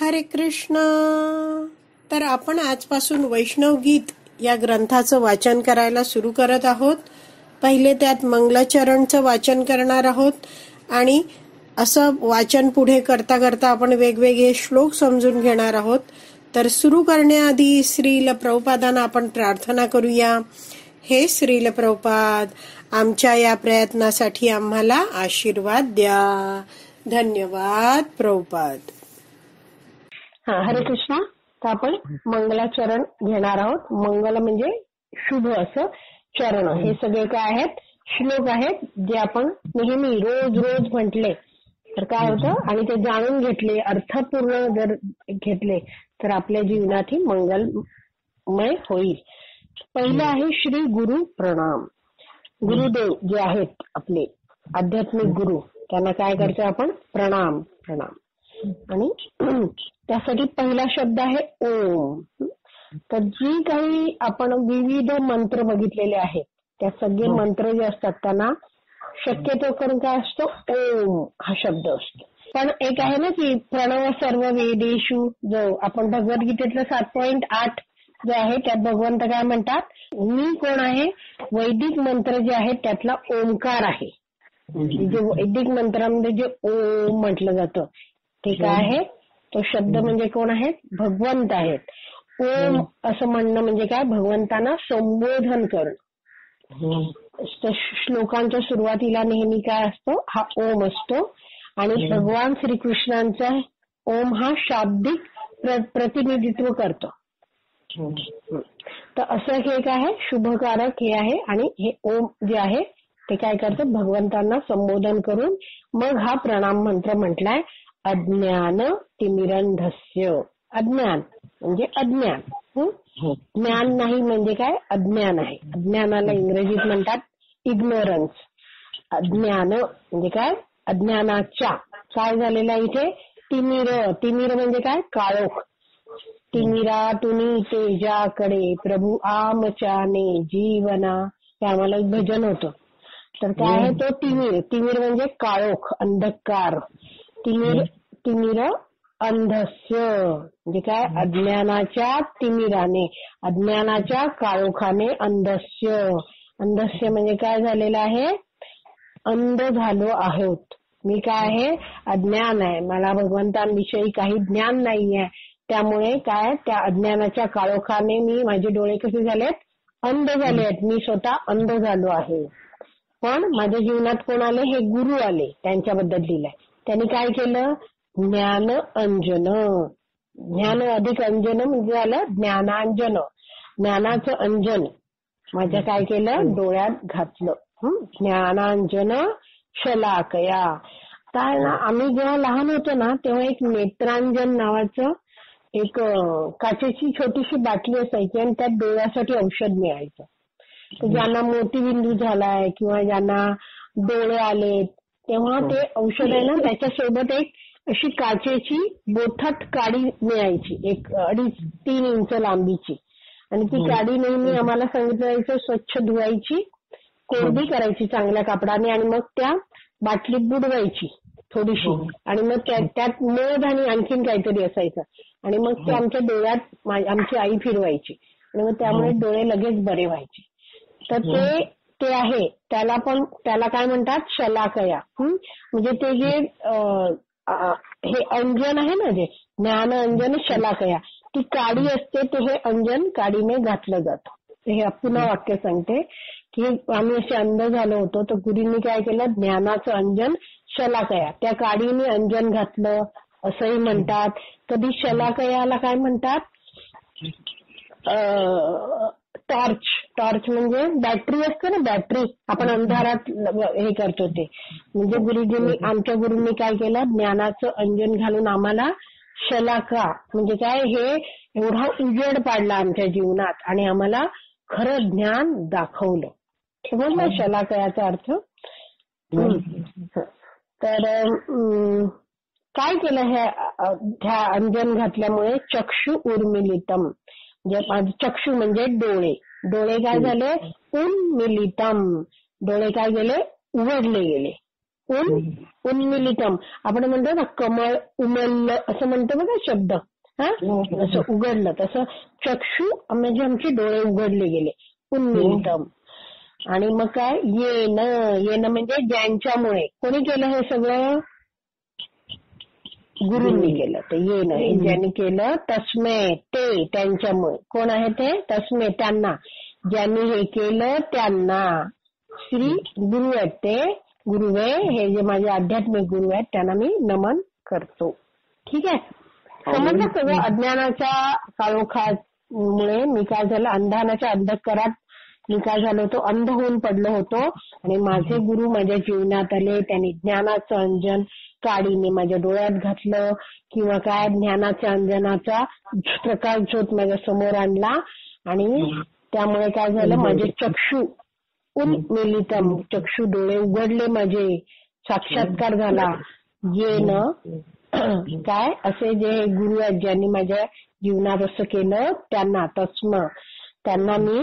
हरे कृष्ण. तर आपण आजपासून वैष्णव गीत या ग्रंथाचं वाचन करायला सुरू करत आहोत. पहिले त्यात मंगलाचरणचं वाचन करणार आहोत आणि असं वाचन पुढे करता करता आपण वेगवेगळे श्लोक समजून घेणार आहोत. तर सुरू करण्याआधी श्रील प्रभुपादांना आपण प्रार्थना करूया. हे श्रील प्रभुपाद, आमच्या या प्रयत्नासाठी आम्हाला आशीर्वाद द्या. धन्यवाद प्रभुपाद. हरे कृष्णा. तर आपण मंगलाचरण घेणार आहोत. मंगल म्हणजे शुभ असं चरण. हे सगळे काय आहेत? श्लोक आहेत जे आपण नेहमी रोज रोज म्हटले तर काय होतं आणि ते जाणून घेतले, अर्थपूर्ण जर घेतले तर आपल्या जीवनात ही मंगलमय होईल. पहिलं आहे श्री गुरु प्रणाम. गुरुदेव जे आहेत आपले आध्यात्मिक गुरु, त्यांना काय करतो आपण? प्रणाम प्रणाम. आणि त्यासाठी पहिला शब्द आहे ओम. तर जी काही आपण विविध मंत्र बघितलेले आहेत त्या सगळे मंत्र जे असतात त्यांना शक्यतो करून काय असतो? ओम हा शब्द असतो. पण एक आहे ना की प्रणव सर्व वेदेषु, जो आपण भगवद्गीतेतलं 7.8 जे आहे त्यात भगवंत काय म्हणतात? मी कोण आहे? वैदिक मंत्र जे आहेत त्यातला ओंकार आहे. जे वैदिक मंत्रामध्ये जे ओम म्हटलं जातं ते काय आहे? तो शब्द म्हणजे कोण आहेत? भगवंत आहेत. ओम असं म्हणणं म्हणजे काय? भगवंतांना संबोधन करणं. श्लोकांच्या सुरुवातीला नेहमी काय असतो? हा ओम असतो. आणि भगवान श्रीकृष्णांचा ओम हा शाब्दिक प्रतिनिधित्व करतो. तर असं हे काय आहे? शुभकारक हे आहे. आणि हे ओम जे आहे ते काय करतं? भगवंतांना संबोधन करून मग हा प्रणाम मंत्र म्हटलाय. अज्ञान तिमिरंधस्य. अज्ञान म्हणजे अज्ञान. ज्ञान नाही म्हणजे काय? अज्ञान आहे. अज्ञानाला इंग्रजीत म्हणतात इग्नोरन्स. अज्ञान म्हणजे काय? अज्ञानाच्या काय झालेला इथे? तिमिर. तिमिर म्हणजे काय? काळोख. तिमिरा तुनी तेजाकडे प्रभू आमच्याने जीवना. हे आम्हाला एक भजन होतं. तर काय आहे तो तिमिर? तिमिर म्हणजे काळोख, अंधकार. तिमिर अंधस्य म्हणजे काय? अज्ञानाच्या तिमिराने, अज्ञानाच्या काळोखाने. अंधस्य. अंधस्य म्हणजे काय झालेलं आहे? अंध झालो आहोत. मी काय आहे? अज्ञान आहे. मला भगवंतांविषयी काही ज्ञान नाहीये. त्यामुळे काय? त्या अज्ञानाच्या काळोखाने मी, माझे डोळे कसे झालेत? अंध झाले आहेत. मी स्वतः अंध झालो आहे. पण माझ्या जीवनात कोण आले? हे गुरु आले. त्यांच्याबद्दल लिहिलंय. त्यांनी काय केलं? ज्ञान अंजन. ज्ञान अधिक अंजन म्हणजे झालं ज्ञानांजन. ज्ञानाचं अंजन माझ्या काय केलं? डोळ्यात घातलं. ज्ञानांजन शलाकया. काय ना, आम्ही जेव्हा लहान होतो ना तेव्हा एक नेत्रांजन नावाचं एक काचेची छोटीशी बाटली असायची आणि त्यात डोळ्यासाठी औषध मिळायचं. तर ज्यांना मोतीबिंदू झालाय किंवा ज्यांना डोळे आलेत तेव्हा ते औषध आहे ना त्याच्यासोबत एक अशी काचेची बोथट काडी मिळायची, एक 2.5-3 इंच लांबीची. आणि ती काडी नेहमी आम्हाला सांगितलं जायचं स्वच्छ धुवायची, कोरडी करायची चांगल्या कापडाने आणि मग त्या बाटलीत बुडवायची थोडीशी. आणि मग त्यात मध आणि आणखीन काहीतरी असायचं आणि मग ते आमच्या डोळ्यात आमची आई फिरवायची आणि मग त्यामुळे डोळे लगेच बरे व्हायचे. तर ते आहे त्याला काय म्हणतात? शलाकया. म्हणजे ते जे हे अंजन आहे ना, जे ज्ञान अंजन शलाकया, ती काडी असते ते हे अंजन काडीने घातलं जातं. हे पुन्हा वाक्य सांगते की आम्ही असे अंध झालो होतो तर गुरूंनी काय केलं? ज्ञानाचं अंजन शलाकया, त्या काडीने अंजन घातलं असंही म्हणतात. कधी शलाकयाला काय म्हणतात? टॉर्च. टॉर्च म्हणजे बॅटरी असते ना, बॅटरी आपण अंधारात हे करतो ते. म्हणजे आमच्या गुरूंनी काय केलं? ज्ञानाचं अंजन घालून आम्हाला शलाका म्हणजे काय? हे एवढा उजेड पाडला आमच्या जीवनात आणि आम्हाला खरं ज्ञान दाखवलं. समजलं शलाकयाचा अर्थ? तर काय केलं ह्या अंजन घातल्यामुळे? चक्षु उर्मिलितम. चक्षु म्हणजे डोळे. डोळे काय झाले? उन्मिलितम. डोळे काय गेले? उघडले गेले. उन्मिलितम. आपण म्हणतो ना कमळ उमललं असं म्हणतो बघा शब्द. असं उघडलं तसं चक्षु म्हणजे आमचे डोळे उघडले गेले. उन्मिलितम. आणि मग काय येन म्हणजे ज्यांच्यामुळे. कोणी केलं हे सगळं? गुरूंनी केलं. ते येन हे ज्यांनी केलं. तस्मै ते त्यांच्यामुळे. कोण आहे ते? तस्मै त्यांना. ज्यांनी हे केलं त्यांना. श्री गुरु आहेत ते. गुरुवे हे जे माझे आध्यात्मिक गुरु आहेत त्यांना मी नमन करतो. ठीक आहे. समजलं सगळं. अज्ञानाच्या काळोखामुळे मी काय झालं, अंधानाच्या अंधकारात मी काय झालो होतो, अंध होऊन पडलो होतो. आणि माझे गुरु माझ्या जीवनात आले. त्यांनी ज्ञानाचं अंजन काडीने माझ्या डोळ्यात घातलं किंवा काय ज्ञानाच्या अंजनाचा प्रकाश ज्योत माझ्या समोर आणला. आणि त्यामुळे काय झालं, माझे चक्षु उन्मिलितम, चक्षु डोळे उघडले माझे. साक्षात्कार झाला. येन काय असे जे गुरु आहेत ज्यांनी माझ्या जीवनात असं केलं त्यांना. तस्म त्यांना मी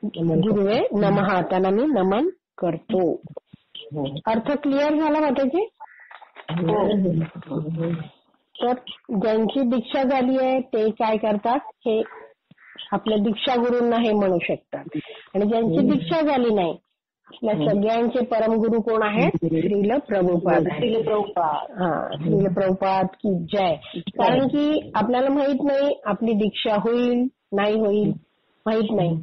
गुरुवे नमः त्यांना मी नमन करतो. अर्थ क्लिअर झाला वाटायचे. तर ज्यांची दीक्षा झाली आहे ते काय करतात, हे आपल्या दीक्षा गुरूंना हे म्हणू शकतात. आणि ज्यांची दीक्षा झाली नाही, आपल्या सगळ्यांचे परमगुरु कोण आहेत? श्रील प्रभुपाद. श्रील प्रभुपाद की जय. कारण की आपल्याला माहित नाही आपली दीक्षा होईल नाही होईल, माहित नाही.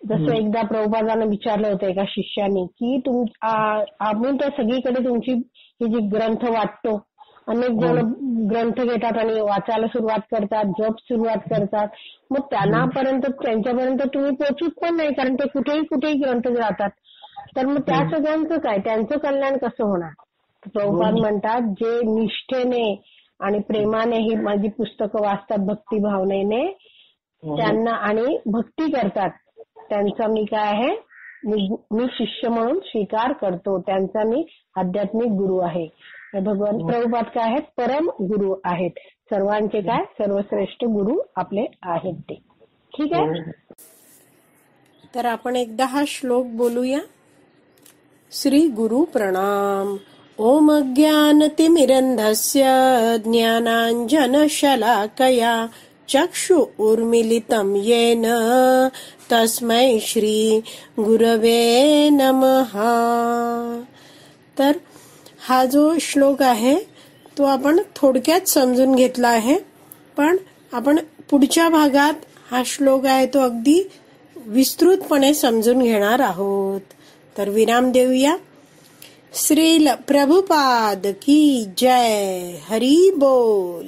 जसं एकदा प्रभुपादांना विचारलं होतं एका शिष्याने की आम्ही तर सगळीकडे तुमची ही जी ग्रंथ वाटतो, अनेक जण ग्रंथ घेतात आणि वाचायला सुरुवात करतात, जप सुरुवात करतात. मग त्यांच्यापर्यंत तुम्ही पोहोचूच पण नाही, कारण ते कुठेही ग्रंथ राहतात. तर मग त्या सगळ्यांचं काय, त्यांचं कल्याण कसं होणार? प्रभुपाद म्हणतात जे निष्ठेने आणि प्रेमाने ही माझी पुस्तकं वाचतात, भक्ती भावनेने त्यांना आणि भक्ती करतात, त्यांचा मी काय आहे, मी शिष्य म्हणून स्वीकार करतो. त्यांचा मी आध्यात्मिक गुरु आहे. भगवान प्रभुपाद काय आहेत? परम गुरु आहेत. सर्वांचे काय, सर्वश्रेष्ठ गुरु आपले आहेत ते. ठीक आहे. तर आपण एकदा हा श्लोक बोलूया. श्री गुरु प्रणाम. ओम अज्ञानतिमिरन्धस्य ज्ञानाञ्जनशलाकया चक्षु उर्मिलितं येन तस्मै श्री गुरवे नमः. तर हा जो श्लोक आहे तो आपण थोडक्यात समजून घेतला आहे, पण आपण पुढच्या भागात हा श्लोक आहे तो अगदी विस्तृतपणे समजून घेणार आहोत. तर विराम देऊया. श्रील प्रभुपाद की जय. हरी बोल.